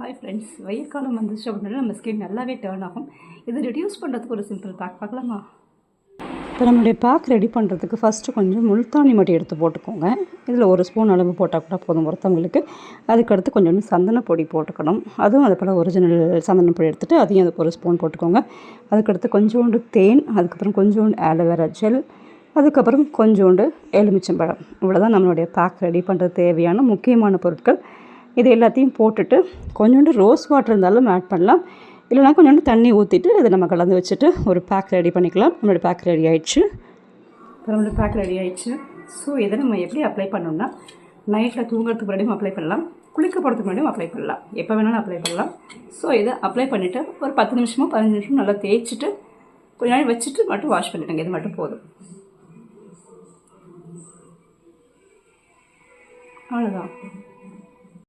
Hi friends, வெயில் காலம் வந்துச்சு அப்படின்னா நம்ம ஸ்கின் நல்லாவே டர்ன் ஆகும். இது ரெடியூஸ் பண்ணுறதுக்கு ஒரு சிம்பிள் பேக் பார்க்கலாமா? இப்போ நம்மளுடைய பேக் ரெடி பண்ணுறதுக்கு ஃபஸ்ட்டு கொஞ்சம் முல்தானி மட்டி எடுத்து போட்டுக்கோங்க. இதில் ஒரு ஸ்பூன் அளவு போட்டால் கூட போதும் ஒருத்தவங்களுக்கு. அதுக்கடுத்து கொஞ்சோண்டு சந்தனப்பொடி போட்டுக்கணும். அதுவும் அது போல் ஒரிஜினல் சந்தனப்பொடி எடுத்துகிட்டு அதையும் அதுக்கு ஒரு ஸ்பூன் போட்டுக்கோங்க. அதுக்கடுத்து கொஞ்சோண்டு தேன், அதுக்கப்புறம் கொஞ்சோண்டு ஆலோவேரா ஜெல், அதுக்கப்புறம் கொஞ்சோண்டு எலுமிச்சம்பழம். இவ்வளோ தான் நம்மளுடைய பேக் ரெடி பண்ணுறது தேவையான முக்கியமான பொருட்கள். இது எல்லாத்தையும் போட்டுட்டு கொஞ்சோண்டு ரோஸ் வாட்டர் இருந்தாலும் ஆட் பண்ணலாம், இல்லைனா கொஞ்சோண்டு தண்ணி ஊற்றிட்டு இதை நம்ம கலந்து வச்சுட்டு ஒரு பேக் ரெடி பண்ணிக்கலாம். நம்மளோட பேக் ரெடி ஆகிடுச்சு. இப்போ நம்மளோட பேக் ரெடி ஆகிடுச்சு. ஸோ இதை நம்ம எப்படி அப்ளை பண்ணோம்னா, நைட்டில் தூங்குறதுக்கு முன்னாடியும் அப்ளை பண்ணலாம், குளிக்க போகிறதுக்கு முன்னாடியும் அப்ளை பண்ணலாம், எப்போ வேணாலும் அப்ளை பண்ணலாம். ஸோ இதை அப்ளை பண்ணிவிட்டு ஒரு 10 நிமிஷமோ 15 நிமிஷம் நல்லா தேய்ச்சிட்டு கொஞ்ச நாள் வச்சுட்டு மட்டும் வாஷ் பண்ணிவிடுங்க. இது மட்டும் போதும். அவ்வளோதான்.